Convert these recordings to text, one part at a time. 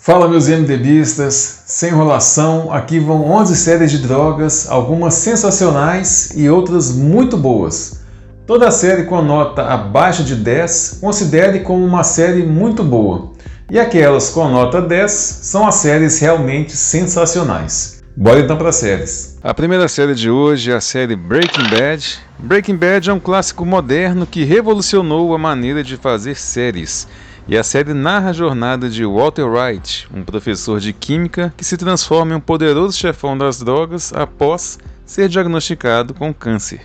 Fala meus MDBistas, sem enrolação, aqui vão 11 séries de drogas, algumas sensacionais e outras muito boas. Toda série com nota abaixo de 10 considere como uma série muito boa, e aquelas com nota 10 são as séries realmente sensacionais. Bora então para as séries. A primeira série de hoje é a série Breaking Bad. Breaking Bad é um clássico moderno que revolucionou a maneira de fazer séries. E a série narra a jornada de Walter White, um professor de química que se transforma em um poderoso chefão das drogas após ser diagnosticado com câncer.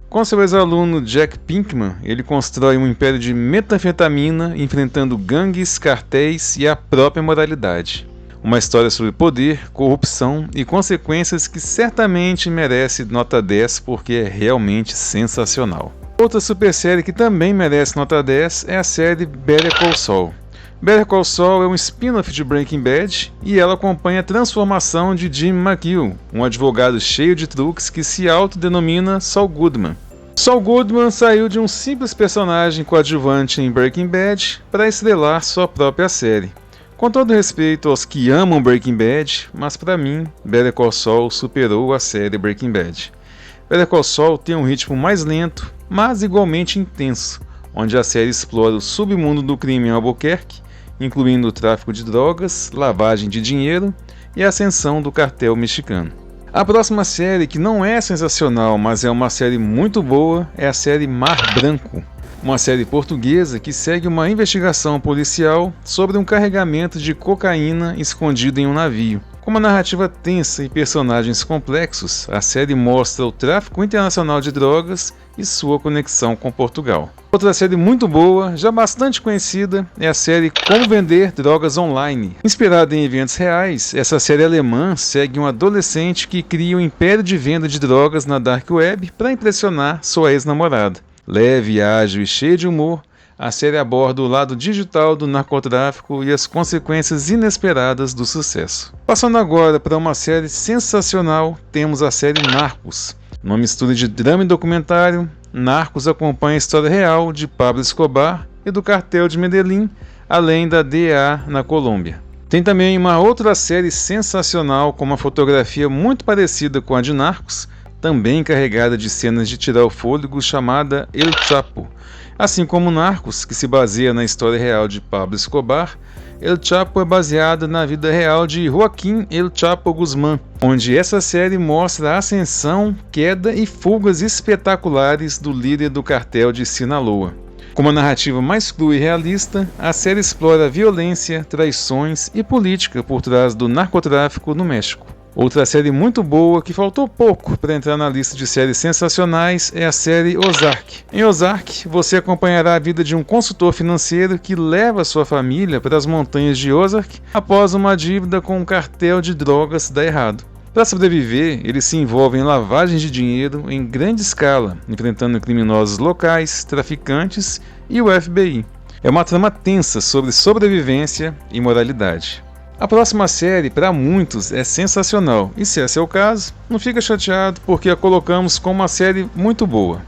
Com seu ex-aluno Jack Pinkman, ele constrói um império de metanfetamina enfrentando gangues, cartéis e a própria moralidade. Uma história sobre poder, corrupção e consequências que certamente merece nota 10 porque é realmente sensacional. Outra super série que também merece nota 10 é a série Better Call Saul. Better Call Saul é um spin-off de Breaking Bad e ela acompanha a transformação de Jim McGill, um advogado cheio de truques que se autodenomina Saul Goodman. Saul Goodman saiu de um simples personagem coadjuvante em Breaking Bad para estrelar sua própria série. Com todo respeito aos que amam Breaking Bad, mas para mim, Better Call Saul superou a série Breaking Bad. Better Call Saul tem um ritmo mais lento, mas igualmente intenso, onde a série explora o submundo do crime em Albuquerque, incluindo o tráfico de drogas, lavagem de dinheiro e a ascensão do cartel mexicano. A próxima série, que não é sensacional, mas é uma série muito boa, é a série Mar Branco, uma série portuguesa que segue uma investigação policial sobre um carregamento de cocaína escondido em um navio. Com uma narrativa tensa e personagens complexos, a série mostra o tráfico internacional de drogas e sua conexão com Portugal. Outra série muito boa, já bastante conhecida, é a série Como Vender Drogas Online. Inspirada em eventos reais, essa série alemã segue um adolescente que cria um império de venda de drogas na Dark Web para impressionar sua ex-namorada. Leve, ágil e cheia de humor, a série aborda o lado digital do narcotráfico e as consequências inesperadas do sucesso. Passando agora para uma série sensacional, temos a série Narcos. Numa mistura de drama e documentário, Narcos acompanha a história real de Pablo Escobar e do cartel de Medellín, além da DEA na Colômbia. Tem também uma outra série sensacional com uma fotografia muito parecida com a de Narcos, também carregada de cenas de tirar o fôlego, chamada El Chapo. Assim como Narcos, que se baseia na história real de Pablo Escobar, El Chapo é baseada na vida real de Joaquim El Chapo Guzmán, onde essa série mostra a ascensão, queda e fugas espetaculares do líder do cartel de Sinaloa. Com uma narrativa mais crua e realista, a série explora a violência, traições e política por trás do narcotráfico no México. Outra série muito boa que faltou pouco para entrar na lista de séries sensacionais é a série Ozark. Em Ozark, você acompanhará a vida de um consultor financeiro que leva sua família para as montanhas de Ozark após uma dívida com um cartel de drogas dar errado. Para sobreviver, ele se envolve em lavagens de dinheiro em grande escala, enfrentando criminosos locais, traficantes e o FBI. É uma trama tensa sobre sobrevivência e moralidade. A próxima série, para muitos, é sensacional, e se é seu caso, não fica chateado porque a colocamos como uma série muito boa.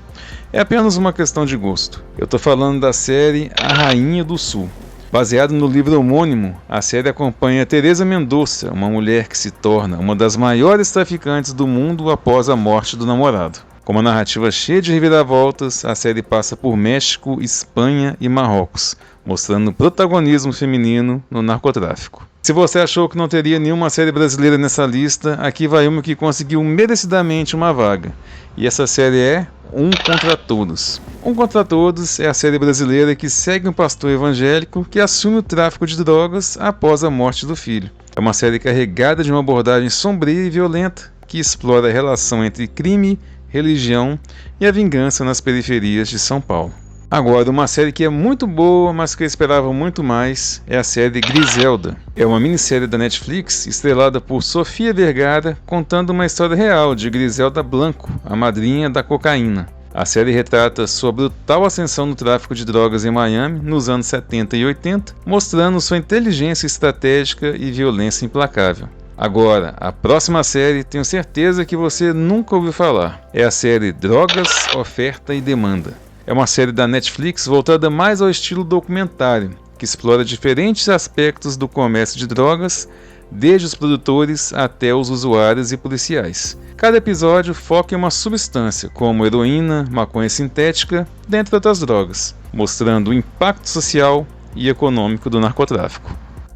É apenas uma questão de gosto. Eu estou falando da série A Rainha do Sul. Baseado no livro homônimo, a série acompanha Teresa Mendonça, uma mulher que se torna uma das maiores traficantes do mundo após a morte do namorado. Com uma narrativa cheia de reviravoltas, a série passa por México, Espanha e Marrocos, mostrando o protagonismo feminino no narcotráfico. Se você achou que não teria nenhuma série brasileira nessa lista, aqui vai uma que conseguiu merecidamente uma vaga. E essa série é Um Contra Todos. Um Contra Todos é a série brasileira que segue um pastor evangélico que assume o tráfico de drogas após a morte do filho. É uma série carregada de uma abordagem sombria e violenta que explora a relação entre crime, religião e a vingança nas periferias de São Paulo. Agora, uma série que é muito boa, mas que eu esperava muito mais, é a série Griselda. É uma minissérie da Netflix, estrelada por Sofia Vergara, contando uma história real de Griselda Blanco, a madrinha da cocaína. A série retrata sua brutal ascensão no tráfico de drogas em Miami nos anos 70 e 80, mostrando sua inteligência estratégica e violência implacável. Agora, a próxima série tenho certeza que você nunca ouviu falar. É a série Drogas, Oferta e Demanda. É uma série da Netflix voltada mais ao estilo documentário, que explora diferentes aspectos do comércio de drogas, desde os produtores até os usuários e policiais. Cada episódio foca em uma substância, como heroína, maconha sintética, dentre outras drogas, mostrando o impacto social e econômico do narcotráfico.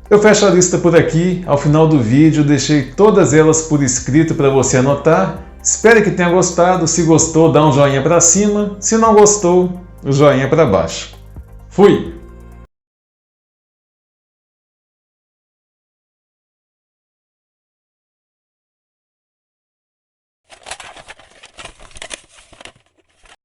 Eu fecho a lista por aqui. Ao final do vídeo deixei todas elas por escrito para você anotar. Espero que tenha gostado. Se gostou, dá um joinha para cima. Se não gostou, o joinha para baixo. Fui!